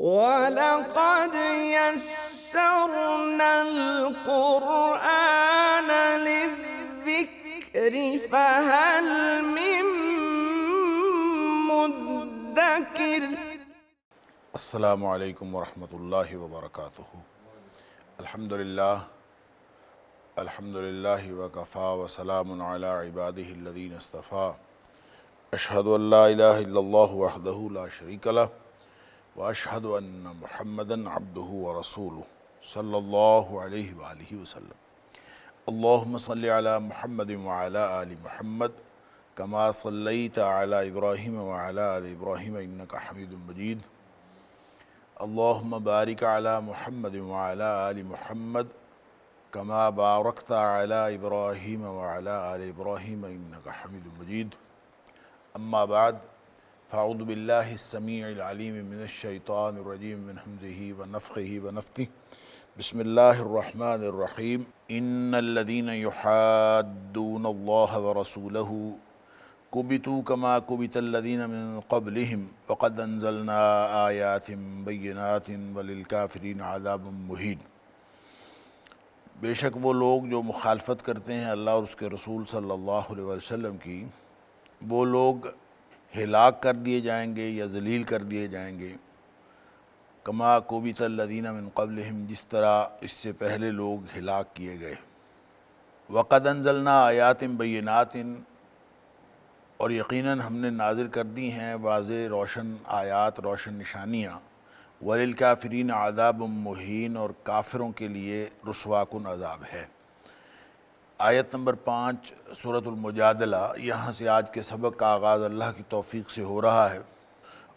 وَلَقَدْ يَسَّرْنَا الْقُرْآنَ لِلذِّكْرِ فَهَلْ مِن مُّدَّكِرٍ۔ السلام علیکم ورحمۃ اللہ وبرکاتہ۔ الحمدللہ وکفا وسلام علی عبادہ الذین اصطفیٰ۔ اشہد ان لا الہ الا اللہ وحدہ لا شریک لہ واشہد ان محمدا عبدہ ورسولہ صلی اللہ علیہ وآلہ وسلم۔ اللہم صلی علی محمد وعلی آل محمد کما صلیت علی ابراہیم وعلی آل ابراہیم انک حمید مجید۔ اللہم بارک علی محمد وعلی آل محمد کما بارکت علی ابراہیم وعلی آل ابراہیم انک حمید مجید۔ اما بعد فاعوذ باللہ السمیع العلیم من الشیطان الرجیم من ہمزہ ونفخہ ونفثہ۔ بسم اللہ الرحمن الرحیم۔ ان الذین یحادون اللہ ورسولہ کبتوا کما کبت الذین من قبلہم وقد انزلنا آیات بینات وللکافرین عذاب مہین۔ بے شک وہ لوگ جو مخالفت کرتے ہیں اللہ اور اس کے رسول صلی اللہ علیہ وسلم کی، وہ لوگ ہلاک کر دیے جائیں گے یا ذلیل کر دیے جائیں گے، کما کبت الذین من قبلہم، جس طرح اس سے پہلے لوگ ہلاک کیے گئے۔ وقد انزلنا آیات بینات، اور یقیناً ہم نے نازل کر دی ہیں واضح روشن آیات، روشن نشانیاں۔ وَلِلْكَافِرِينَ عَذَابٌ مُّهِينٌ، اور کافروں کے لیے رسوا کن عذاب ہے۔ آیت نمبر 5 سورۃ المجادلہ، یہاں سے آج کے سبق کا آغاز اللہ کی توفیق سے ہو رہا ہے،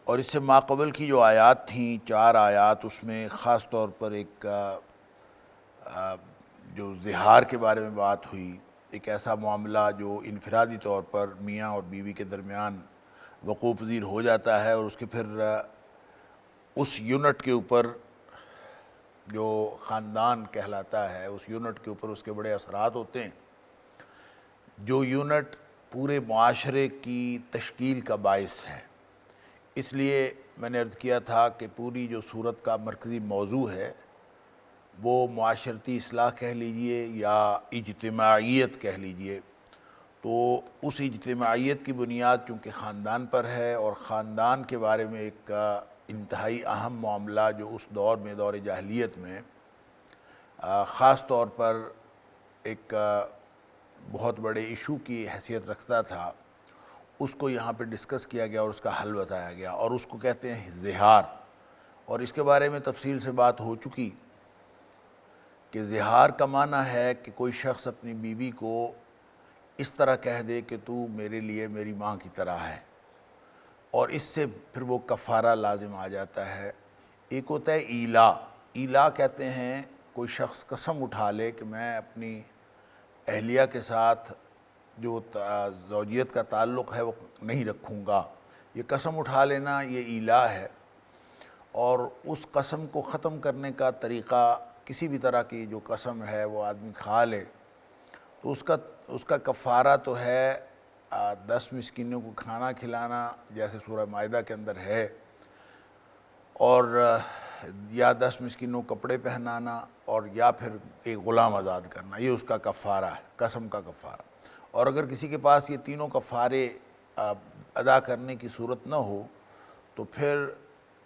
اور اس سے ماقبل کی جو آیات تھیں 4 آیات، اس میں خاص طور پر ایک جو زہار کے بارے میں بات ہوئی، ایک ایسا معاملہ جو انفرادی طور پر میاں اور بیوی کے درمیان وقوع پذیر ہو جاتا ہے، اور اس کے پھر اس یونٹ کے اوپر جو خاندان کہلاتا ہے، اس یونٹ کے اوپر اس کے بڑے اثرات ہوتے ہیں، جو یونٹ پورے معاشرے کی تشکیل کا باعث ہے۔ اس لیے میں نے عرض کیا تھا کہ پوری جو سورت کا مرکزی موضوع ہے وہ معاشرتی اصلاح کہہ لیجئے یا اجتماعیت کہہ لیجئے، تو اس اجتماعیت کی بنیاد چونکہ خاندان پر ہے، اور خاندان کے بارے میں ایک انتہائی اہم معاملہ جو اس دور میں، دور جاہلیت میں خاص طور پر ایک بہت بڑے ایشو کی حیثیت رکھتا تھا، اس کو یہاں پہ ڈسکس کیا گیا اور اس کا حل بتایا گیا، اور اس کو کہتے ہیں زہار۔ اور اس کے بارے میں تفصیل سے بات ہو چکی کہ زہار کا معنی ہے کہ کوئی شخص اپنی بیوی کو اس طرح کہہ دے کہ تو میرے لیے میری ماں کی طرح ہے، اور اس سے پھر وہ کفارہ لازم آ جاتا ہے۔ ایک ہوتا ہے ایلا۔ ایلا کہتے ہیں کوئی شخص قسم اٹھا لے کہ میں اپنی اہلیہ کے ساتھ جو زوجیت کا تعلق ہے وہ نہیں رکھوں گا، یہ قسم اٹھا لینا یہ ایلا ہے۔ اور اس قسم کو ختم کرنے کا طریقہ، کسی بھی طرح کی جو قسم ہے وہ آدمی کھا لے تو اس کا کفارہ تو ہے 10 مسکینوں کو کھانا کھلانا، جیسے سورہ مائدہ کے اندر ہے، اور یا 10 مسکینوں کو کپڑے پہنانا، اور یا پھر ایک غلام آزاد کرنا، یہ اس کا کفارہ ہے، قسم کا کفارہ۔ اور اگر کسی کے پاس یہ تینوں کفارے ادا کرنے کی صورت نہ ہو تو پھر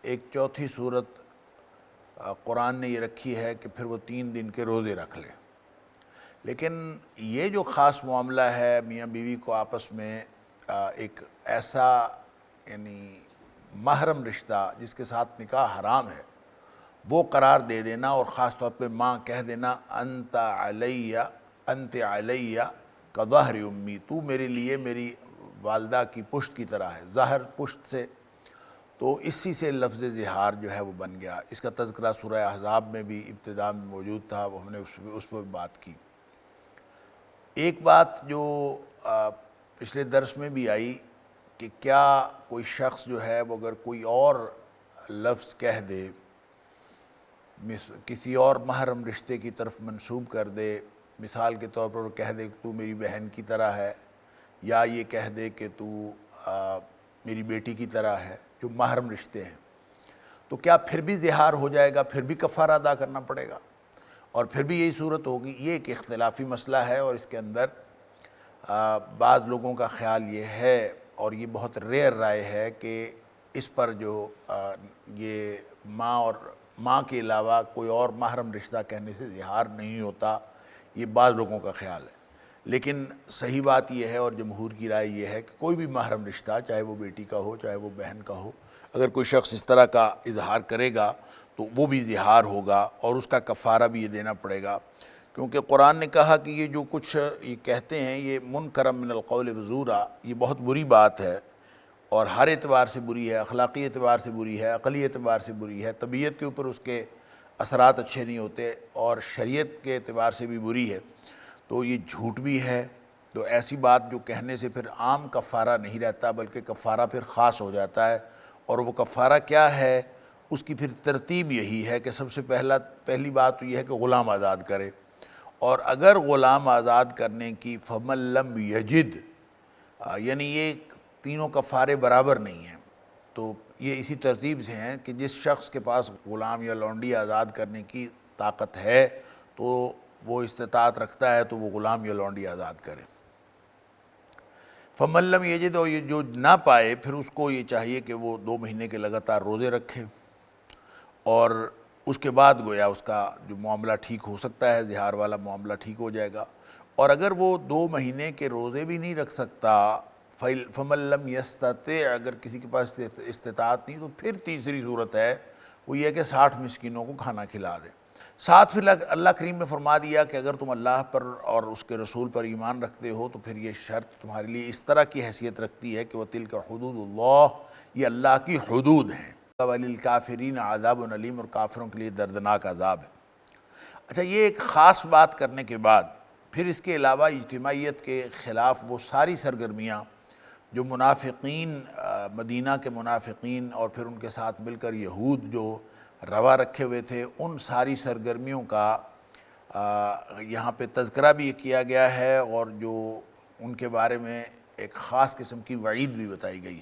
ایک چوتھی صورت قرآن نے یہ رکھی ہے کہ پھر وہ 3 دن کے روزے رکھ لے۔ لیکن یہ جو خاص معاملہ ہے میاں بیوی کو آپس میں ایک ایسا یعنی محرم رشتہ جس کے ساتھ نکاح حرام ہے وہ قرار دے دینا، اور خاص طور پہ ماں کہہ دینا انت علیہ کظہر امی، تو میرے لیے میری والدہ کی پشت کی طرح ہے، ظاہر پشت سے، تو اسی سے لفظ زہار جو ہے وہ بن گیا۔ اس کا تذکرہ سورہ احزاب میں بھی ابتدا میں موجود تھا، وہ ہم نے اس پر بات کی۔ ایک بات جو پچھلے درس میں بھی آئی کہ کیا کوئی شخص جو ہے وہ اگر کوئی اور لفظ کہہ دے، کسی اور محرم رشتے کی طرف منسوب کر دے، مثال کے طور پر وہ کہہ دے کہ تو میری بہن کی طرح ہے، یا یہ کہہ دے کہ تو میری بیٹی کی طرح ہے، جو محرم رشتے ہیں، تو کیا پھر بھی زہار ہو جائے گا، پھر بھی کفارہ ادا کرنا پڑے گا، اور پھر بھی یہی صورت ہوگی؟ یہ ایک اختلافی مسئلہ ہے، اور اس کے اندر بعض لوگوں کا خیال یہ ہے، اور یہ بہت ریئر رائے ہے، کہ اس پر جو یہ ماں کے علاوہ کوئی اور محرم رشتہ کہنے سے زہار نہیں ہوتا، یہ بعض لوگوں کا خیال ہے۔ لیکن صحیح بات یہ ہے، اور جمہور کی رائے یہ ہے، کہ کوئی بھی محرم رشتہ، چاہے وہ بیٹی کا ہو چاہے وہ بہن کا ہو، اگر کوئی شخص اس طرح کا اظہار کرے گا تو وہ بھی زہار ہوگا، اور اس کا کفارہ بھی یہ دینا پڑے گا، کیونکہ قرآن نے کہا کہ یہ جو کچھ یہ کہتے ہیں، یہ منکر من القول وزورا، یہ بہت بری بات ہے، اور ہر اعتبار سے بری ہے، اخلاقی اعتبار سے بری ہے، عقلی اعتبار سے بری ہے، طبیعت کے اوپر اس کے اثرات اچھے نہیں ہوتے، اور شریعت کے اعتبار سے بھی بری ہے، تو یہ جھوٹ بھی ہے۔ تو ایسی بات جو کہنے سے پھر عام کفارہ نہیں رہتا، بلکہ کفارہ پھر خاص ہو جاتا ہے، اور وہ کفارہ کیا ہے، اس کی پھر ترتیب یہی ہے کہ سب سے پہلی بات تو یہ ہے کہ غلام آزاد کرے، اور اگر غلام آزاد کرنے کی فمن لم یجد، یعنی یہ تینوں کفارے برابر نہیں ہیں، تو یہ اسی ترتیب سے ہیں کہ جس شخص کے پاس غلام یا لونڈی آزاد کرنے کی طاقت ہے، تو وہ استطاعت رکھتا ہے، تو وہ غلام یا لونڈی آزاد کرے۔ فمن لم یجد، اور یہ جو نہ پائے، پھر اس کو یہ چاہیے کہ وہ 2 مہینے کے لگاتار روزے رکھے، اور اس کے بعد گویا اس کا جو معاملہ ٹھیک ہو سکتا ہے، زہار والا معاملہ ٹھیک ہو جائے گا۔ اور اگر وہ 2 مہینے کے روزے بھی نہیں رکھ سکتا، فمن لم یستطع، اگر کسی کے پاس استطاعت نہیں، تو پھر تیسری صورت ہے، وہ یہ ہے کہ 60 مسکینوں کو کھانا کھلا دے۔ ساتھ پھر اللہ کریم نے فرما دیا کہ اگر تم اللہ پر اور اس کے رسول پر ایمان رکھتے ہو، تو پھر یہ شرط تمہارے لیے اس طرح کی حیثیت رکھتی ہے کہ وَتِلْكَ حُدُودُ اللَّهِ، یہ اللہ کی حدود ہیں، وَلِلْكَافِرِينَ عَذَابٌ أَلِيمٌ، اور کافروں کے لیے دردناک عذاب ہے۔ اچھا، یہ ایک خاص بات کرنے کے بعد پھر اس کے علاوہ اجتماعیت کے خلاف وہ ساری سرگرمیاں جو منافقین، مدینہ کے منافقین اور پھر ان کے ساتھ مل کر یہود جو روا رکھے ہوئے تھے، ان ساری سرگرمیوں کا یہاں پہ تذکرہ بھی کیا گیا ہے، اور جو ان کے بارے میں ایک خاص قسم کی وعید بھی بتائی گئی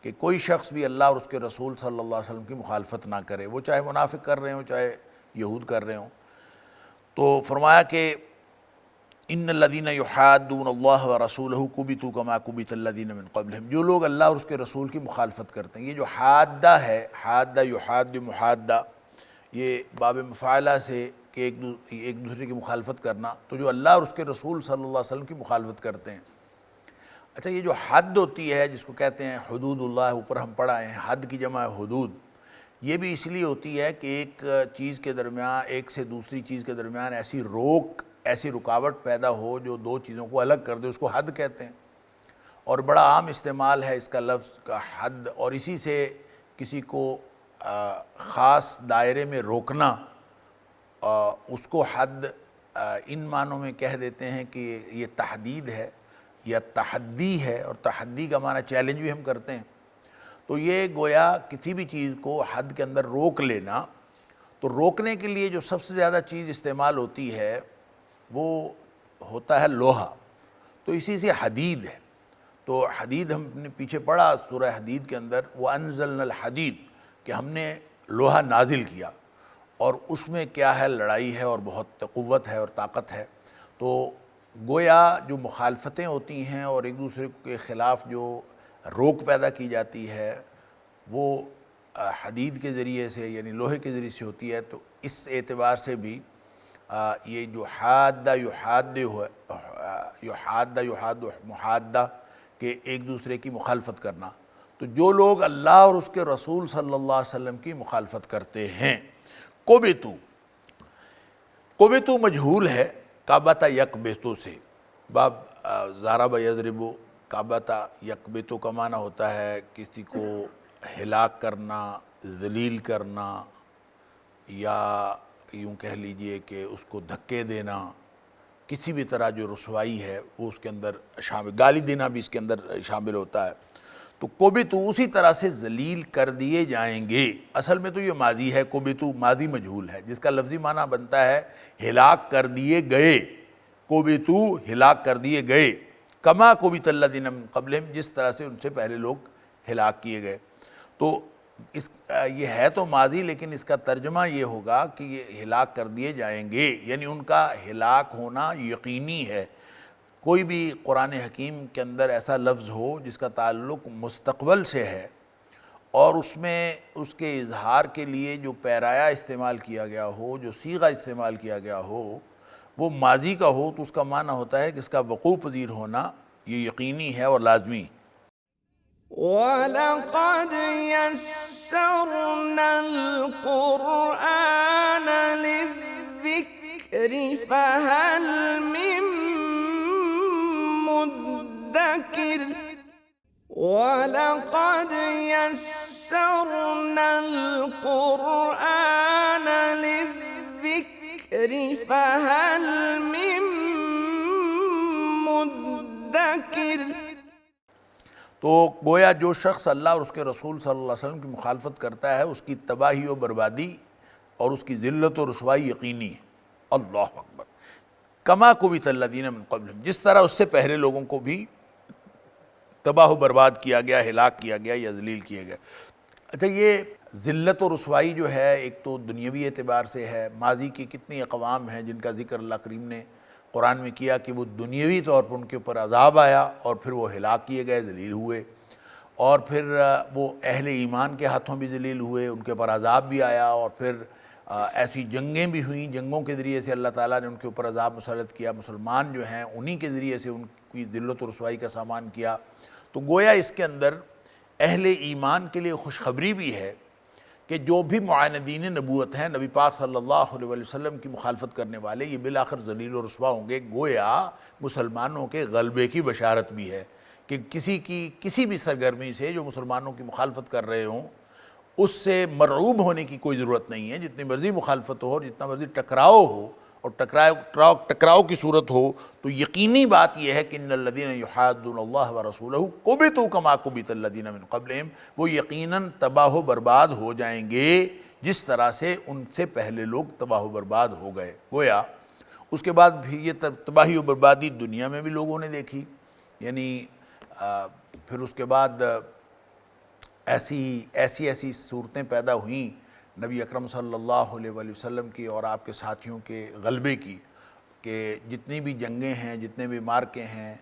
کہ کوئی شخص بھی اللہ اور اس کے رسول صلی اللہ علیہ وسلم کی مخالفت نہ کرے، وہ چاہے منافق کر رہے ہوں چاہے یہود کر رہے ہوں۔ تو فرمایا کہ ان الذین یحادون اللہ ورسولہ کبتوا کما کبت الذین من قبلہم، جو لوگ اللہ اور اس کے رسول کی مخالفت کرتے ہیں، یہ جو حادہ ہے، حادہ یحاد محادہ، یہ باب مفاعلہ سے کہ ایک دوسرے کی مخالفت کرنا، تو جو اللہ اور اس کے رسول صلی اللہ علیہ وسلم کی مخالفت کرتے ہیں۔ اچھا، یہ جو حد ہوتی ہے جس کو کہتے ہیں حدود اللہ، اوپر ہم پڑھا ہے، حد کی جمع ہے حدود، یہ بھی اس لیے ہوتی ہے کہ ایک چیز کے درمیان، ایک سے دوسری چیز کے درمیان ایسی رکاوٹ پیدا ہو جو 2 چیزوں کو الگ کر دے، اس کو حد کہتے ہیں، اور بڑا عام استعمال ہے اس کا لفظ کا حد، اور اسی سے کسی کو خاص دائرے میں روکنا، اس کو حد ان معنوں میں کہہ دیتے ہیں کہ یہ تحدید ہے یا تحدی ہے، اور تحدی کا معنی چیلنج بھی ہم کرتے ہیں، تو یہ گویا کسی بھی چیز کو حد کے اندر روک لینا۔ تو روکنے کے لیے جو سب سے زیادہ چیز استعمال ہوتی ہے وہ ہوتا ہے لوہا، تو اسی سے حدید ہے۔ تو حدید ہم نے پیچھے پڑھا سورہ حدید کے اندر، وَأَنزَلْنَا الْحَدِيدَ، کہ ہم نے لوہا نازل کیا، اور اس میں کیا ہے، لڑائی ہے اور بہت قوت ہے اور طاقت ہے۔ تو گویا جو مخالفتیں ہوتی ہیں اور ایک دوسرے کے خلاف جو روک پیدا کی جاتی ہے، وہ حدید کے ذریعے سے یعنی لوہے کے ذریعے سے ہوتی ہے۔ تو اس اعتبار سے بھی یہ جو حادہ یحاد محادہ کہ ایک دوسرے کی مخالفت کرنا، تو جو لوگ اللہ اور اس کے رسول صلی اللہ علیہ وسلم کی مخالفت کرتے ہیں، قبتو مجہول ہے، کعبۃ یکبتو سے، باب ضرب یضرب کعبۃ یکبتو کا معنی ہوتا ہے کسی کو ہلاک کرنا، ذلیل کرنا، یا یوں کہہ لیجئے کہ اس کو دھکے دینا، کسی بھی طرح جو رسوائی ہے وہ اس کے اندر شامل، گالی دینا بھی اس کے اندر شامل ہوتا ہے۔ تو قبتو اسی طرح سے ذلیل کر دیے جائیں گے، اصل میں تو یہ ماضی ہے، قبتو ماضی مجہول ہے جس کا لفظی معنی بنتا ہے ہلاک کر دیے گئے، قبتو ہلاک کر دیے گئے، کما قبت الذین من قبلہم، جس طرح سے ان سے پہلے لوگ ہلاک کیے گئے۔ تو یہ ہے تو ماضی، لیکن اس کا ترجمہ یہ ہوگا کہ یہ ہلاک کر دیے جائیں گے، یعنی ان کا ہلاک ہونا یقینی ہے۔ کوئی بھی قرآن حکیم کے اندر ایسا لفظ ہو جس کا تعلق مستقبل سے ہے اور اس میں اس کے اظہار کے لیے جو پیرایا استعمال کیا گیا ہو، جو صیغہ استعمال کیا گیا ہو، وہ ماضی کا ہو، تو اس کا معنی ہوتا ہے کہ اس کا وقوع پذیر ہونا یہ یقینی ہے اور لازمی۔ وَلَقَدْ يَسَّرْنَا الْقُرْآنَ لِلذِّكْرِ فَهَلْ مِن مُّدَّكِرٍ وَلَقَدْ يَسَّرْنَا الْقُرْآنَ لِلذِّكْرِ فَهَلْ مِن مُّدَّكِرٍ۔ تو گویا جو شخص اللہ اور اس کے رسول صلی اللہ علیہ وسلم کی مخالفت کرتا ہے، اس کی تباہی و بربادی اور اس کی ذلت و رسوائی یقینی ہے۔ اللہ اکبر۔ کما کبت الذین من قبلہم، جس طرح اس سے پہلے لوگوں کو بھی تباہ و برباد کیا گیا، ہلاک کیا گیا یا ذلیل کیا گیا۔ اچھا، یہ ذلت و رسوائی جو ہے ایک تو دنیاوی اعتبار سے ہے۔ ماضی کی کتنی اقوام ہیں جن کا ذکر اللہ کریم نے قرآن میں کیا کہ وہ دنیاوی طور پر ان کے اوپر عذاب آیا اور پھر وہ ہلاک کیے گئے، ذلیل ہوئے، اور پھر وہ اہل ایمان کے ہاتھوں بھی ذلیل ہوئے، ان کے اوپر عذاب بھی آیا، اور پھر ایسی جنگیں بھی ہوئیں، جنگوں کے ذریعے سے اللہ تعالیٰ نے ان کے اوپر عذاب مسلط کیا۔ مسلمان جو ہیں انہی کے ذریعے سے ان کی ذلت و رسوائی کا سامان کیا۔ تو گویا اس کے اندر اہل ایمان کے لیے خوشخبری بھی ہے کہ جو بھی معاندین نبوت ہیں، نبی پاک صلی اللہ علیہ وسلم کی مخالفت کرنے والے، یہ بالآخر ذلیل و رسوا ہوں گے۔ گویا مسلمانوں کے غلبے کی بشارت بھی ہے کہ کسی بھی سرگرمی سے جو مسلمانوں کی مخالفت کر رہے ہوں، اس سے مرعوب ہونے کی کوئی ضرورت نہیں ہے۔ جتنی مرضی مخالفت ہو اور جتنا مرضی ٹکراؤ ہو اور ٹکراؤ کی صورت ہو، تو یقینی بات یہ ہے کہ ان الذین یحادون اللہ ورسولہ کبتوا کما کبت الذین من قبلہم، وہ یقیناً تباہ و برباد ہو جائیں گے جس طرح سے ان سے پہلے لوگ تباہ و برباد ہو گئے۔ گویا اس کے بعد بھی یہ تباہی و بربادی دنیا میں بھی لوگوں نے دیکھی، یعنی پھر اس کے بعد ایسی صورتیں پیدا ہوئیں نبی اکرم صلی اللہ علیہ وآلہ وسلم کی اور آپ کے ساتھیوں کے غلبے کی، کہ جتنی بھی جنگیں ہیں، جتنے بھی مارکے ہیں،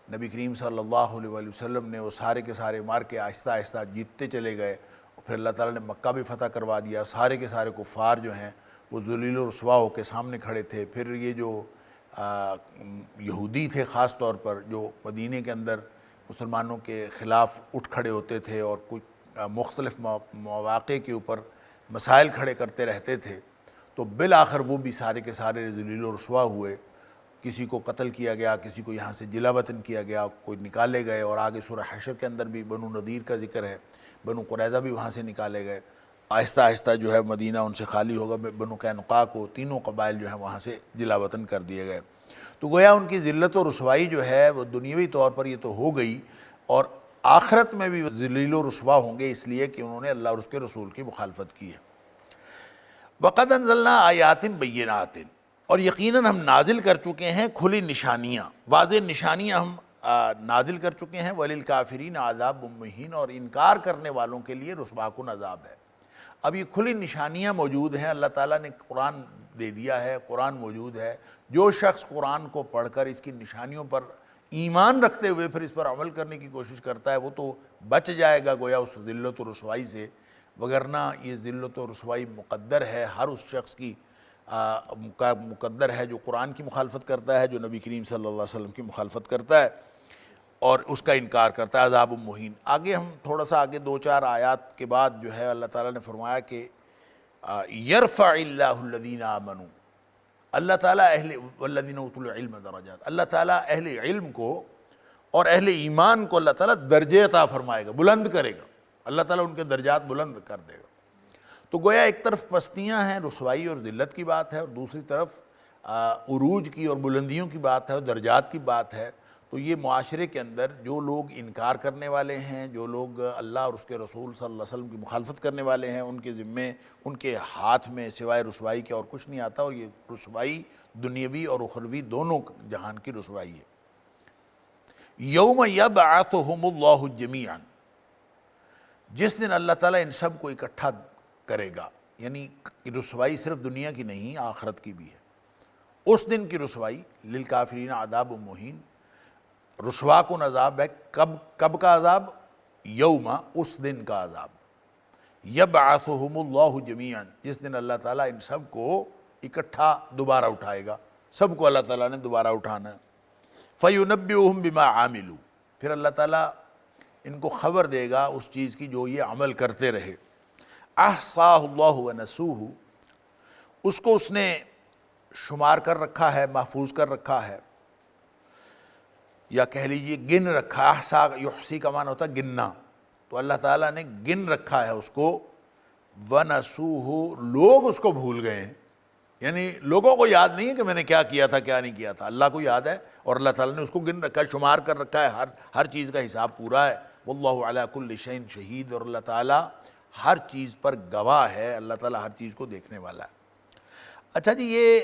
نبی کریم صلی اللہ علیہ وآلہ وسلم نے وہ سارے کے سارے مارکے آہستہ آہستہ جیتتے چلے گئے، اور پھر اللہ تعالیٰ نے مکہ بھی فتح کروا دیا۔ سارے کے سارے کفار جو ہیں وہ ذلیل و رسوا ہو کے سامنے کھڑے تھے۔ پھر یہ جو یہودی تھے خاص طور پر، جو مدینے کے اندر مسلمانوں کے خلاف اٹھ کھڑے ہوتے تھے اور کچھ مختلف مواقع کے اوپر مسائل کھڑے کرتے رہتے تھے، تو بالآخر وہ بھی سارے کے سارے ذلیل و رسوا ہوئے۔ کسی کو قتل کیا گیا، کسی کو یہاں سے جلا وطن کیا گیا، کوئی نکالے گئے، اور آگے سورہ حشر کے اندر بھی بنو نذیر کا ذکر ہے، بنو قریظہ بھی وہاں سے نکالے گئے۔ آہستہ آہستہ جو ہے مدینہ ان سے خالی ہوگا، بنو قینقاع کو، تینوں قبائل جو ہیں وہاں سے جلا وطن کر دیے گئے۔ تو گویا ان کی ذلت و رسوائی جو ہے وہ دنیاوی طور پر یہ تو ہو گئی، اور آخرت میں بھی ذلیل و رسوا ہوں گے اس لیے کہ انہوں نے اللہ اور اس کے رسول کی مخالفت کی ہے۔ وَقَدْ أَنزَلْنَا آیَاتٍ بَيِّنَاتٍ، اور یقیناً ہم نازل کر چکے ہیں کھلی نشانیاں، واضح نشانیاں ہم نازل کر چکے ہیں۔ وَلِلْكَافِرِينَ عَذَابٌ مُّهِينٌ، اور انکار کرنے والوں کے لیے رسوا کن عذاب ہے۔ اب یہ کھلی نشانیاں موجود ہیں، اللہ تعالیٰ نے قرآن دے دیا ہے، قرآن موجود ہے۔ جو شخص قرآن کو پڑھ کر اس کی نشانیوں پر ایمان رکھتے ہوئے پھر اس پر عمل کرنے کی کوشش کرتا ہے، وہ تو بچ جائے گا گویا اس ذلت و رسوائی سے، وگرنہ یہ ذلت و رسوائی مقدر ہے ہر اس شخص کی، مقدر ہے جو قرآن کی مخالفت کرتا ہے، جو نبی کریم صلی اللہ علیہ وسلم کی مخالفت کرتا ہے اور اس کا انکار کرتا ہے۔ عذاب مہین۔ آگے ہم تھوڑا سا آگے 2-4 آیات کے بعد جو ہے اللہ تعالیٰ نے فرمایا کہ یرفع اللہ الذین آمنوا، اللہ تعالیٰ والذین اوتوا العلم درجات، اللہ تعالیٰ اہل علم کو اور اہل ایمان کو اللہ تعالیٰ درجے عطا فرمائے گا، بلند کرے گا، اللہ تعالیٰ ان کے درجات بلند کر دے گا۔ تو گویا ایک طرف پستیاں ہیں، رسوائی اور ذلت کی بات ہے، اور دوسری طرف عروج کی اور بلندیوں کی بات ہے اور درجات کی بات ہے۔ تو یہ معاشرے کے اندر جو لوگ انکار کرنے والے ہیں، جو لوگ اللہ اور اس کے رسول صلی اللہ علیہ وسلم کی مخالفت کرنے والے ہیں، ان کے ذمے، ان کے ہاتھ میں سوائے رسوائی کے اور کچھ نہیں آتا، اور یہ رسوائی دنیاوی اور اخروی دونوں جہان کی رسوائی ہے۔ یوم یبعثہم اللہ جمیعا، جس دن اللہ تعالیٰ ان سب کو اکٹھا کرے گا، یعنی رسوائی صرف دنیا کی نہیں آخرت کی بھی ہے۔ اس دن کی رسوائی للکافرین عذاب مہین، رسوا کن عذاب ہے۔ کب کا عذاب؟ یوم، اس دن کا عذاب۔ یبعثہم اللہ جمیعا، جس دن اللہ تعالیٰ ان سب کو اکٹھا دوبارہ اٹھائے گا، سب کو اللہ تعالیٰ نے دوبارہ اٹھانا ہے۔ فَيُنَبِّئُهُم بِمَا عَمِلُوا، پھر اللہ تعالیٰ ان کو خبر دے گا اس چیز کی جو یہ عمل کرتے رہے۔ احصاہ اللہ ونسوہ، اس کو اس نے شمار کر رکھا ہے، محفوظ کر رکھا ہے، یا کہہ لیجئے گن رکھا۔ احصا یحصی کا معنی ہوتا ہے گننا، تو اللہ تعالیٰ نے گن رکھا ہے اس کو۔ ونسوہ، لوگ اس کو بھول گئے ہیں، یعنی لوگوں کو یاد نہیں ہے کہ میں نے کیا کیا تھا کیا نہیں کیا تھا، اللہ کو یاد ہے، اور اللہ تعالیٰ نے اس کو گن رکھا ہے، شمار کر رکھا ہے، ہر چیز کا حساب پورا ہے۔ واللہ علی کل شیء شہید، اور اللہ تعالیٰ ہر چیز پر گواہ ہے، اللہ تعالیٰ ہر چیز کو دیکھنے والا ہے۔ اچھا جی، یہ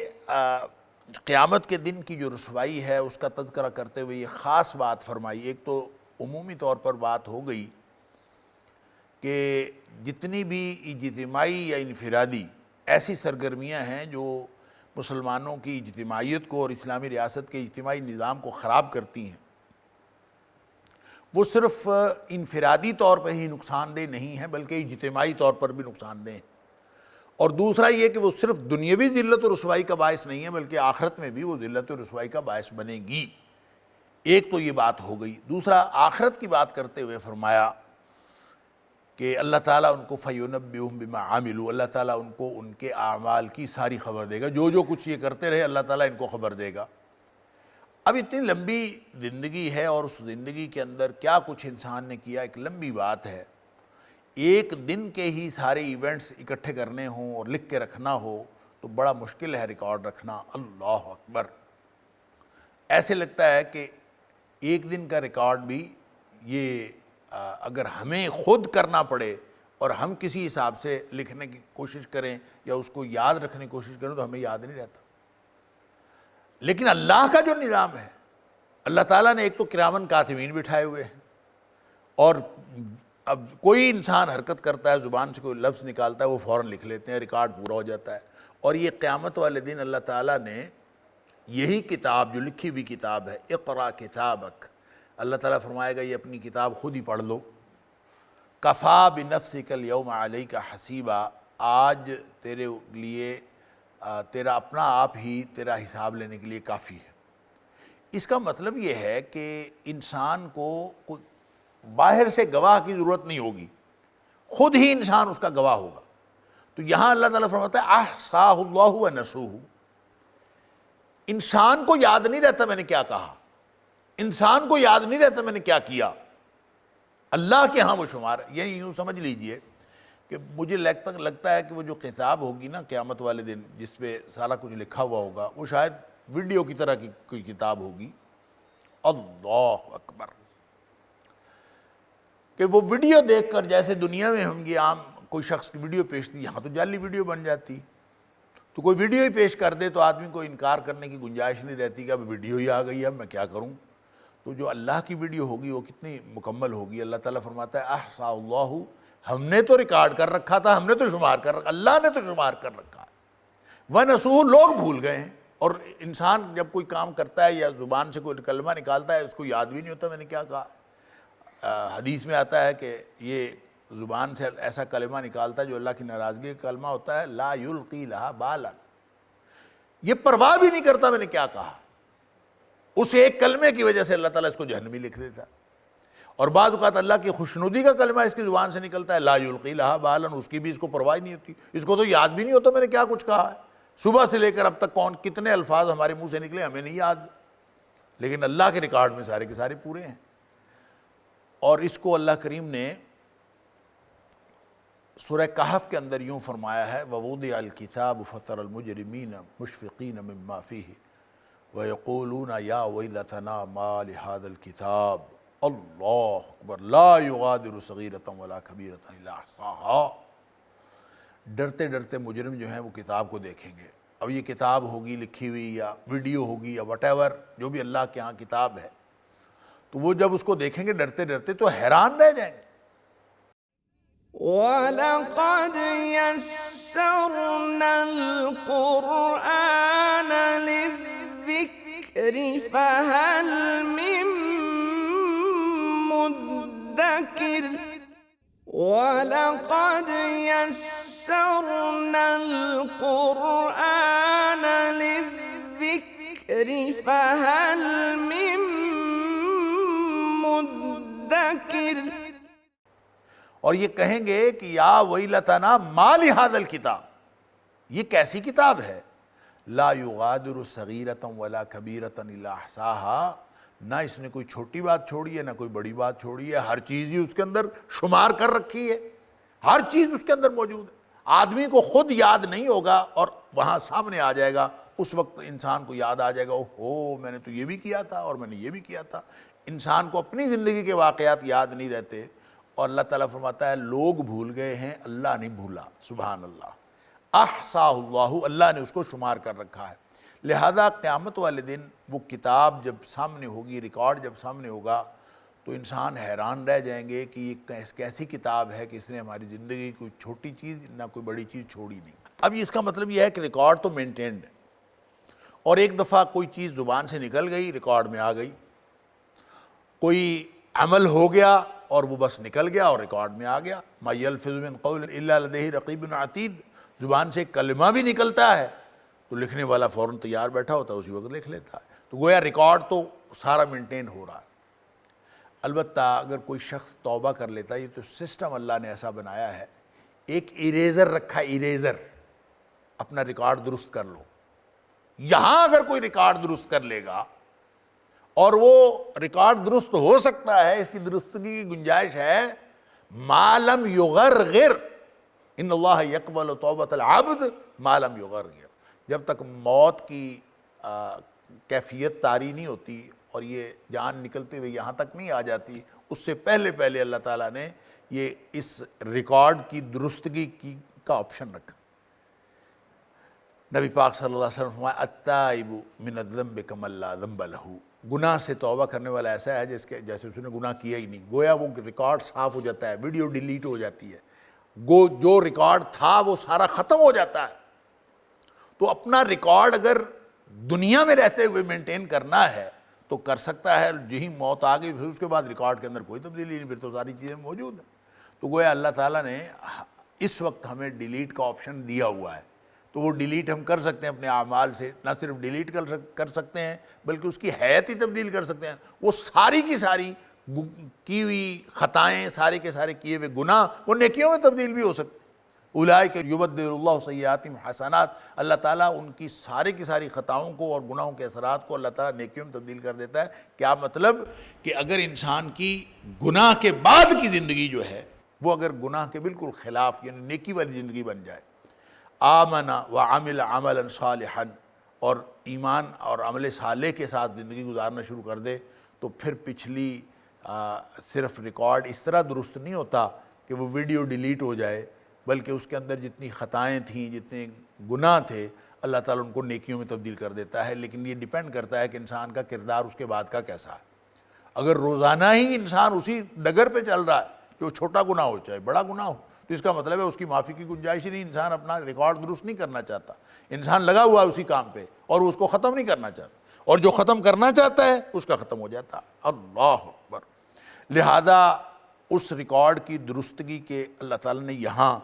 قیامت کے دن کی جو رسوائی ہے اس کا تذکرہ کرتے ہوئے یہ خاص بات فرمائی۔ ایک تو عمومی طور پر بات ہو گئی کہ جتنی بھی اجتماعی یا انفرادی ایسی سرگرمیاں ہیں جو مسلمانوں کی اجتماعیت کو اور اسلامی ریاست کے اجتماعی نظام کو خراب کرتی ہیں، وہ صرف انفرادی طور پر ہی نقصان دہ نہیں ہیں بلکہ اجتماعی طور پر بھی نقصان دہ ہیں۔ اور دوسرا یہ کہ وہ صرف دنیاوی ذلت و رسوائی کا باعث نہیں ہے بلکہ آخرت میں بھی وہ ذلت و رسوائی کا باعث بنے گی۔ ایک تو یہ بات ہو گئی۔ دوسرا، آخرت کی بات کرتے ہوئے فرمایا کہ اللہ تعالیٰ ان کو فَيُنَبِّئُهُم بِمَا عَمِلُوا، اللہ تعالیٰ ان کو ان کے اعمال کی ساری خبر دے گا، جو کچھ یہ کرتے رہے اللہ تعالیٰ ان کو خبر دے گا۔ اب اتنی لمبی زندگی ہے اور اس زندگی کے اندر کیا کچھ انسان نے کیا، ایک لمبی بات ہے۔ ایک دن کے ہی سارے ایونٹس اکٹھے کرنے ہوں اور لکھ کے رکھنا ہو تو بڑا مشکل ہے ریکارڈ رکھنا۔ اللہ اکبر، ایسے لگتا ہے کہ ایک دن کا ریکارڈ بھی یہ اگر ہمیں خود کرنا پڑے اور ہم کسی حساب سے لکھنے کی کوشش کریں یا اس کو یاد رکھنے کی کوشش کریں تو ہمیں یاد نہیں رہتا۔ لیکن اللہ کا جو نظام ہے، اللہ تعالیٰ نے ایک تو کرامن کاتبین بٹھائے ہوئے ہیں، اور اب کوئی انسان حرکت کرتا ہے، زبان سے کوئی لفظ نکالتا ہے، وہ فوراً لکھ لیتے ہیں، ریکارڈ پورا ہو جاتا ہے۔ اور یہ قیامت والے دن اللہ تعالیٰ نے یہی کتاب جو لکھی ہوئی کتاب ہے، اقرا کتابک، اللہ تعالیٰ فرمائے گا یہ اپنی کتاب خود ہی پڑھ لو۔ کفا بنفسک الیوم علیک حسیبا، آج تیرے لیے تیرا اپنا آپ ہی تیرا حساب لینے کے لیے کافی ہے۔ اس کا مطلب یہ ہے کہ انسان کو کوئی باہر سے گواہ کی ضرورت نہیں ہوگی، خود ہی انسان اس کا گواہ ہوگا۔ تو یہاں اللہ تعالیٰ فرماتا ہے احصاہ اللہ ونسوہ، انسان کو یاد نہیں رہتا میں نے کیا کہا، انسان کو یاد نہیں رہتا میں نے کیا کیا، اللہ کے ہاں وہ شمار ہے۔ یعنی یوں سمجھ لیجئے کہ مجھے لگتا ہے کہ وہ جو کتاب ہوگی نا قیامت والے دن جس پہ سارا کچھ لکھا ہوا ہوگا، وہ شاید ویڈیو کی طرح کی کوئی کتاب ہوگی۔ اللہ اکبر، کہ وہ ویڈیو دیکھ کر جیسے دنیا میں ہوں گی عام کوئی شخص کی ویڈیو پیش کی، یہاں تو جعلی ویڈیو بن جاتی، تو کوئی ویڈیو ہی پیش کر دے تو آدمی کو انکار کرنے کی گنجائش نہیں رہتی کہ اب ویڈیو ہی آ گئی ہے، اب میں کیا کروں۔ تو جو اللہ کی ویڈیو ہوگی وہ کتنی مکمل ہوگی۔ اللہ تعالیٰ فرماتا ہے احصاہ اللہ، ہم نے تو ریکارڈ کر رکھا تھا، ہم نے تو شمار کر رکھا، اللہ نے تو شمار کر رکھا ہے۔ ونسوہ، لوگ بھول گئے ہیں۔ اور انسان جب کوئی کام کرتا ہے یا زبان سے کوئی کلمہ نکالتا ہے اس کو یاد بھی نہیں ہوتا میں نے کیا کہا۔ حدیث میں آتا ہے کہ یہ زبان سے ایسا کلمہ نکالتا ہے جو اللہ کی ناراضگی کا کلمہ ہوتا ہے، لا یلقی لہا بالا، یہ پرواہ بھی نہیں کرتا میں نے کیا کہا، اس ایک کلمے کی وجہ سے اللہ تعالیٰ اس کو جہنمی لکھ دیتا ہے۔ اور بعض اوقات اللہ کی خوشنودی کا کلمہ اس کی زبان سے نکلتا ہے، لا یلقی لہا بالا، اس کی بھی اس کو پرواہ نہیں ہوتی، اس کو تو یاد بھی نہیں ہوتا میں نے کیا کچھ کہا ہے، صبح سے لے کر اب تک کتنے الفاظ ہمارے منہ سے نکلے ہمیں نہیں یاد، لیکن اللہ کے ریکارڈ میں سارے کے سارے پورے ہیں۔ اور اس کو اللہ کریم نے سورہ کہف کے اندر یوں فرمایا ہے، وَوُضِعَ الْكِتَابُ فَتَرَى الْمُجْرِمِينَ مُشْفِقِينَ مِمَّا فِيهِ وَيَقُولُونَ يَا وَيْلَتَنَا مَا لِهَذَا الْكِتَابِ اللہ اکبر لا یغادر صغیرۃ ولا کبیرۃ الا احصاها، ڈرتے ڈرتے مجرم جو ہیں وہ کتاب کو دیکھیں گے۔ اب یہ کتاب ہوگی لکھی ہوئی یا ویڈیو ہوگی یا وٹ ایور جو بھی اللہ کے ہاں کتاب ہے، تو وہ جب اس کو دیکھیں گے ڈرتے ڈرتے تو حیران رہ جائیں گے۔ وَلَقَدْ يَسَّرْنَا الْقُرْآنَ لِلذِّكْرِ فَهَلْ مِن مُّدَّكِرٍ وَلَقَدْ يَسَّرْنَا الْقُرْآنَ لِلذِّكْرِ فَهَلْ مِن مُّدَّكِرٍ اور یہ کہیں گے کہ یا ویلتنا ما لہذا الکتاب، یہ کیسی کتاب ہے، لا یغادر صغیرۃ ولا کبیرۃ الا احصاها، نہ اس نے کوئی چھوٹی بات چھوڑی ہے نہ کوئی بڑی بات چھوڑی ہے، ہر چیز ہی اس کے اندر شمار کر رکھی ہے، ہر چیز اس کے اندر موجود ہے۔ آدمی کو خود یاد نہیں ہوگا اور وہاں سامنے آ جائے گا، اس وقت انسان کو یاد آ جائے گا، اوہو میں نے تو یہ بھی کیا تھا اور میں نے یہ بھی کیا تھا۔ انسان کو اپنی زندگی کے واقعات یاد نہیں رہتے، اور اللہ تعالیٰ فرماتا ہے لوگ بھول گئے ہیں، اللہ نہیں بھولا، سبحان اللہ، احصاہ اللہ، اللہ نے اس کو شمار کر رکھا ہے۔ لہذا قیامت والے دن وہ کتاب جب سامنے ہوگی، ریکارڈ جب سامنے ہوگا، تو انسان حیران رہ جائیں گے کہ یہ کیسی کتاب ہے کہ اس نے ہماری زندگی کوئی چھوٹی چیز نہ کوئی بڑی چیز چھوڑی نہیں۔ اب اس کا مطلب یہ ہے کہ ریکارڈ تو مینٹینڈ ہے، اور ایک دفعہ کوئی چیز زبان سے نکل گئی، ریکارڈ میں آ گئی، کوئی عمل ہو گیا اور وہ بس نکل گیا اور ریکارڈ میں آ گیا۔ ما یلفظ من قول الا لدیہ رقیب عتید، زبان سے ایک کلمہ بھی نکلتا ہے تو لکھنے والا فوراً تیار بیٹھا ہوتا ہے، اسی وقت لکھ لیتا ہے، تو گویا ریکارڈ تو سارا مینٹین ہو رہا ہے۔ البتہ اگر کوئی شخص توبہ کر لیتا ہے، یہ تو سسٹم اللہ نے ایسا بنایا ہے، ایک ایریزر رکھا، ایریزر، اپنا ریکارڈ درست کر لو۔ یہاں اگر کوئی ریکارڈ درست کر لے گا، اور وہ ریکارڈ درست ہو سکتا ہے، اس کی درستگی کی گنجائش ہے، ما لم یغرغر، ان اللہ یقبل توبۃ العبد ما لم یغرغر، جب تک موت کی کیفیت طاری نہیں ہوتی اور یہ جان نکلتے ہوئے یہاں تک نہیں آ جاتی، اس سے پہلے پہلے اللہ تعالیٰ نے یہ اس ریکارڈ کی درستگی کا آپشن رکھا۔ نبی پاک صلی اللہ علیہ وسلم فرمایا التائب من الذنب کمن لا ذنب لہ، گناہ سے توبہ کرنے والا ایسا ہے جیسے اس نے گناہ کیا ہی نہیں، گویا وہ ریکارڈ صاف ہو جاتا ہے، ویڈیو ڈیلیٹ ہو جاتی ہے، جو ریکارڈ تھا وہ سارا ختم ہو جاتا ہے۔ تو اپنا ریکارڈ اگر دنیا میں رہتے ہوئے مینٹین کرنا ہے تو کر سکتا ہے، جہی موت آ گئی پھر اس کے بعد ریکارڈ کے اندر کوئی تبدیلی نہیں، پھر تو ساری چیزیں موجود ہیں۔ تو گویا اللہ تعالیٰ نے اس وقت ہمیں ڈیلیٹ کا آپشن دیا ہوا ہے، تو وہ ڈیلیٹ ہم کر سکتے ہیں اپنے اعمال سے، نہ صرف ڈیلیٹ کر سکتے ہیں بلکہ اس کی حیت ہی تبدیل کر سکتے ہیں۔ وہ ساری کی ساری کی ہوئی خطائیں، سارے کے سارے کیے ہوئے گناہ وہ نیکیوں میں تبدیل بھی ہو سکتے ہیں۔ اولئک یبدل اللہ سیئاتہم حسنات، اللہ تعالیٰ ان کی ساری کی ساری خطاؤں کو اور گناہوں کے اثرات کو اللہ تعالیٰ نیکیوں میں تبدیل کر دیتا ہے۔ کیا مطلب کہ اگر انسان کی گناہ کے بعد کی زندگی جو ہے وہ اگر گناہ کے بالکل خلاف یعنی نیکی والی زندگی بن جائے، آمن وعمل عملا صالحا، اور ایمان اور عمل صالح کے ساتھ زندگی گزارنا شروع کر دے، تو پھر پچھلی صرف ریکارڈ اس طرح درست نہیں ہوتا کہ وہ ویڈیو ڈیلیٹ ہو جائے، بلکہ اس کے اندر جتنی خطائیں تھیں، جتنے گناہ تھے، اللہ تعالیٰ ان کو نیکیوں میں تبدیل کر دیتا ہے۔ لیکن یہ ڈیپینڈ کرتا ہے کہ انسان کا کردار اس کے بعد کا کیسا ہے۔ اگر روزانہ ہی انسان اسی ڈگر پہ چل رہا ہے کہ وہ چھوٹا گناہ ہو چاہے بڑا گناہ ہو، تو اس کا مطلب ہے اس کی معافی کی گنجائش ہی نہیں، انسان اپنا ریکارڈ درست نہیں کرنا چاہتا، انسان لگا ہوا ہے اسی کام پہ اور اس کو ختم نہیں کرنا چاہتا، اور جو ختم کرنا چاہتا ہے اس کا ختم ہو جاتا ہے۔ اللہ اکبر۔ لہذا اس ریکارڈ کی درستگی کے اللہ تعالیٰ نے یہاں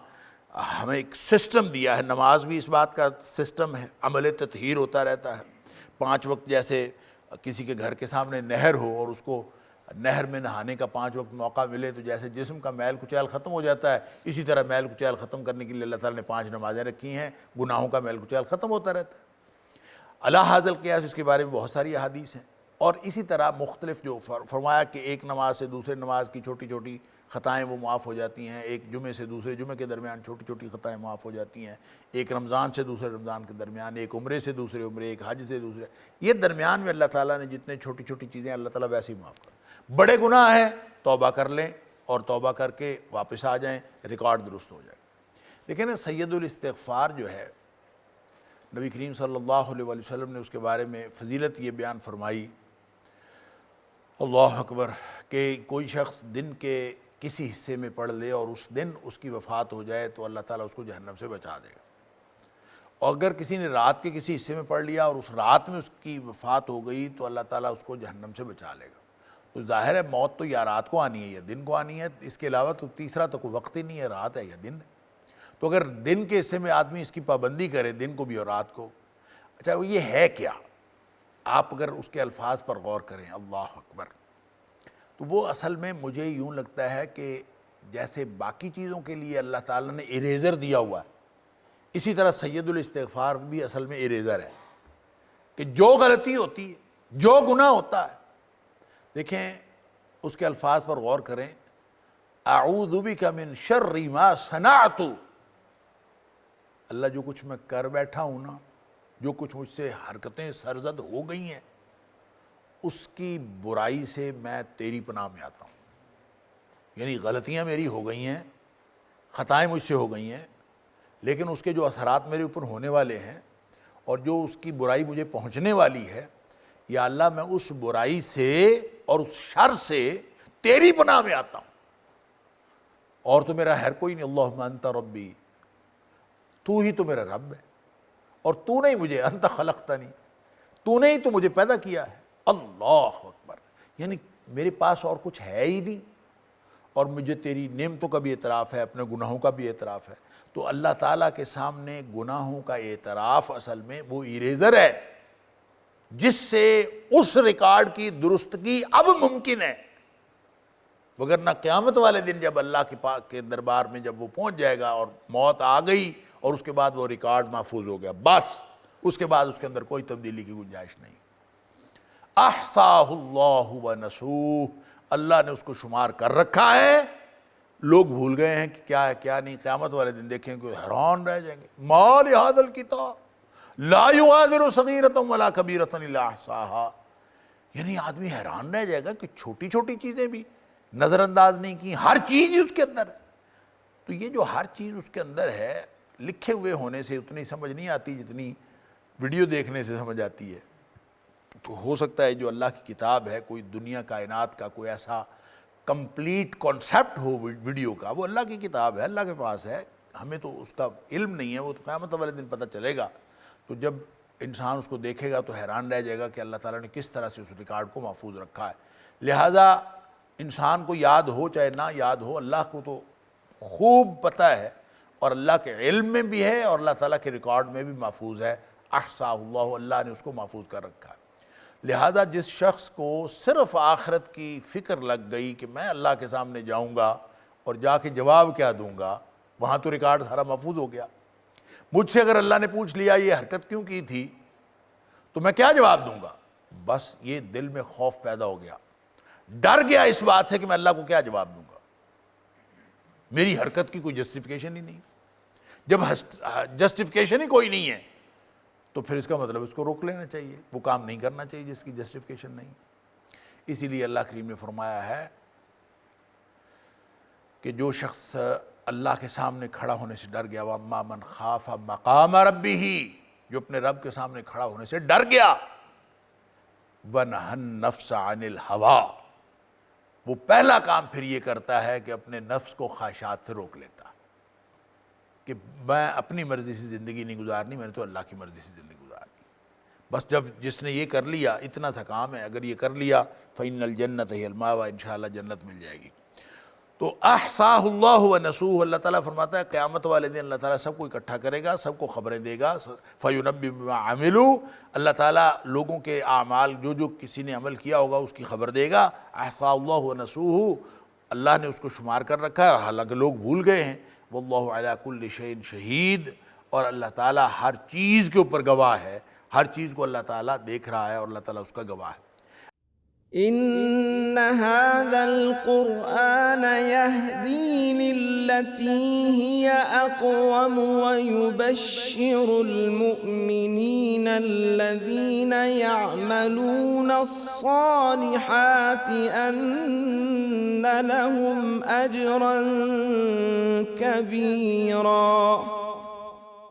ہمیں ایک سسٹم دیا ہے۔ نماز بھی اس بات کا سسٹم ہے، عمل تطہیر ہوتا رہتا ہے۔ 5 وقت جیسے کسی کے گھر کے سامنے نہر ہو اور اس کو نہر میں نہانے کا 5 وقت موقع ملے، تو جیسے جسم کا میل کچیل ختم ہو جاتا ہے، اسی طرح میل کچیل ختم کرنے کے لیے اللہ تعالیٰ نے 5 نمازیں رکھی ہیں، گناہوں کا میل کچیل ختم ہوتا رہتا ہے۔ علی ھذا القیاس اس کے بارے میں بہت ساری احادیث ہیں، اور اسی طرح مختلف جو فرمایا کہ ایک نماز سے دوسرے نماز کی چھوٹی چھوٹی خطائیں وہ معاف ہو جاتی ہیں، ایک جمعے سے دوسرے جمعے کے درمیان چھوٹی چھوٹی خطائیں معاف ہو جاتی ہیں، ایک رمضان سے دوسرے رمضان کے درمیان، ایک عمرے سے دوسرے عمرے، ایک حج سے دوسرے، یہ درمیان میں اللہ تعالیٰ نے جتنے چھوٹی چھوٹی چیزیں اللہ تعالیٰ ویسے ہی معاف کر۔ بڑے گناہ ہیں توبہ کر لیں اور توبہ کر کے واپس آ جائیں، ریکارڈ درست ہو جائے۔ لیکن سید الاستغفار جو ہے، نبی کریم صلی اللہ علیہ وسلم نے اس کے بارے میں فضیلت یہ بیان فرمائی، اللہ اکبر، کہ کوئی شخص دن کے کسی حصے میں پڑھ لے اور اس دن اس کی وفات ہو جائے تو اللہ تعالیٰ اس کو جہنم سے بچا دے گا، اور اگر کسی نے رات کے کسی حصے میں پڑھ لیا اور اس رات میں اس کی وفات ہو گئی تو اللہ تعالیٰ اس کو جہنم سے بچا لے گا۔ تو ظاہر ہے موت تو یا رات کو آنی ہے یا دن کو آنی ہے، اس کے علاوہ تو تیسرا تو کوئی وقت ہی نہیں ہے، رات ہے یا دن ہے۔ تو اگر دن کے حصے میں آدمی اس کی پابندی کرے، دن کو بھی اور رات کو، اچھا وہ یہ ہے کیا؟ آپ اگر اس کے الفاظ پر غور کریں، اللہ اکبر، تو وہ اصل میں مجھے یوں لگتا ہے کہ جیسے باقی چیزوں کے لیے اللہ تعالیٰ نے اریزر دیا ہوا ہے، اسی طرح سید الاستغفار بھی اصل میں اریزر ہے کہ جو غلطی ہوتی ہے، جو گناہ ہوتا ہے، دیکھیں اس کے الفاظ پر غور کریں، اعوذ بک من شر ما صنعت، اللہ جو کچھ میں کر بیٹھا ہوں نا، جو کچھ مجھ سے حرکتیں سرزد ہو گئی ہیں، اس کی برائی سے میں تیری پناہ میں آتا ہوں۔ یعنی غلطیاں میری ہو گئی ہیں، خطائیں مجھ سے ہو گئی ہیں، لیکن اس کے جو اثرات میرے اوپر ہونے والے ہیں اور جو اس کی برائی مجھے پہنچنے والی ہے، یا اللہ میں اس برائی سے اور اس شر سے تیری پناہ میں آتا ہوں، اور تو میرا ہر کوئی نہیں، اللہم انت ربی، تو ہی تو میرا رب ہے، اور تو نے ہی مجھے، انت خلقتنی، تو نے ہی تو مجھے پیدا کیا ہے، اللہ اکبر، یعنی میرے پاس اور کچھ ہے ہی نہیں، اور مجھے تیری نعمتوں کا بھی اعتراف ہے، اپنے گناہوں کا بھی اعتراف ہے۔ تو اللہ تعالیٰ کے سامنے گناہوں کا اعتراف اصل میں وہ اریزر ہے جس سے اس ریکارڈ کی درستگی اب ممکن ہے، وگرنہ قیامت والے دن جب اللہ کے دربار میں جب وہ پہنچ جائے گا اور موت آ گئی اور اس کے بعد وہ ریکارڈ محفوظ ہو گیا، بس اس کے بعد اس کے اندر کوئی تبدیلی کی گنجائش نہیں۔ احصاہ اللہ ونسوہ، اللہ نے اس کو شمار کر رکھا ہے، لوگ بھول گئے ہیں کہ کیا ہے کیا نہیں۔ قیامت والے دن دیکھیں کہ حیران رہ جائیں گے، ما لہذا الکتاب لا یغادر صغیرۃ ولا کبیرۃ الا احصاہا، یعنی آدمی حیران رہ جائے گا کہ چھوٹی چھوٹی چیزیں بھی نظر انداز نہیں کی، ہر چیز ہی اس کے اندر ہے۔ تو یہ جو ہر چیز اس کے اندر ہے، لکھے ہوئے ہونے سے اتنی سمجھ نہیں آتی جتنی ویڈیو دیکھنے سے سمجھ آتی ہے۔ تو ہو سکتا ہے جو اللہ کی کتاب ہے، کوئی دنیا کائنات کا کوئی ایسا کمپلیٹ کانسیپٹ ہو ویڈیو کا، وہ اللہ کی کتاب ہے، اللہ کے پاس ہے، ہمیں تو اس کا علم نہیں ہے، وہ تو قیامت والے دن پتہ چلے گا۔ تو جب انسان اس کو دیکھے گا تو حیران رہ جائے گا کہ اللہ تعالیٰ نے کس طرح سے اس ریکارڈ کو محفوظ رکھا ہے۔ لہٰذا انسان کو یاد ہو چاہے نہ یاد ہو، اللہ کو تو خوب پتہ ہے، اور اللہ کے علم میں بھی ہے اور اللہ تعالیٰ کے ریکارڈ میں بھی محفوظ ہے۔ احصاہ اللہ، اللہ نے اس کو محفوظ کر رکھا ہے۔ لہذا جس شخص کو صرف آخرت کی فکر لگ گئی کہ میں اللہ کے سامنے جاؤں گا اور جا کے جواب کیا دوں گا، وہاں تو ریکارڈ سارا محفوظ ہو گیا۔ مجھ سے اگر اللہ نے پوچھ لیا یہ حرکت کیوں کی تھی تو میں کیا جواب دوں گا؟ بس یہ دل میں خوف پیدا ہو گیا، ڈر گیا اس بات سے کہ میں اللہ کو کیا جواب دوں گا، میری حرکت کی کوئی جسٹیفیکیشن ہی نہیں۔ جب جسٹیفیکیشن ہی کوئی نہیں ہے تو پھر اس کا مطلب اس کو روک لینا چاہیے، وہ کام نہیں کرنا چاہیے جس کی جسٹیفیکیشن نہیں۔ اسی لیے اللہ کریم نے فرمایا ہے کہ جو شخص اللہ کے سامنے کھڑا ہونے سے ڈر گیا، وَأَمَّا مَنْ خَافَ مَقَامَ رَبِّهِ، جو اپنے رب کے سامنے کھڑا ہونے سے ڈر گیا، وَنَهَى النَّفْسَ عَنِ الْهَوَىٰ، وہ پہلا کام پھر یہ کرتا ہے کہ اپنے نفس کو خواہشات سے روک لیتا کہ میں اپنی مرضی سے زندگی نہیں گزارنی، میں نے تو اللہ کی مرضی سے زندگی گزارنی۔ بس جب جس نے یہ کر لیا، اتنا سا کام ہے، اگر یہ کر لیا فَإِنَّ الْجَنَّةَ هِيَ الْمَأْوَىٰ، انشاءاللہ جنت مل جائے گی۔ تو احصاہ اللہ ونسوہ، اللہ تعالیٰ فرماتا ہے قیامت والے دن اللہ تعالیٰ سب کو اکٹھا کرے گا، سب کو خبریں دے گا، فَيُنَبِّئُهُم بِمَا عَمِلُوا، اللہ تعالیٰ لوگوں کے اعمال جو کسی نے عمل کیا ہوگا اس کی خبر دے گا۔ احصاہ اللہ ونسوہ، اللہ نے اس کو شمار کر رکھا ہے، حالانکہ لوگ بھول گئے ہیں۔ واللہ علی کل شیء شہید، اور اللہ تعالیٰ ہر چیز کے اوپر گواہ ہے، ہر چیز کو اللہ تعالیٰ دیکھ رہا ہے اور اللہ تعالیٰ اس کا گواہ ہے۔ ان هذا القرآن يهدي للتي هي اقوم ويبشر المؤمنين الذين يعملون الصالحات ان لهم اجرا كبيرا۔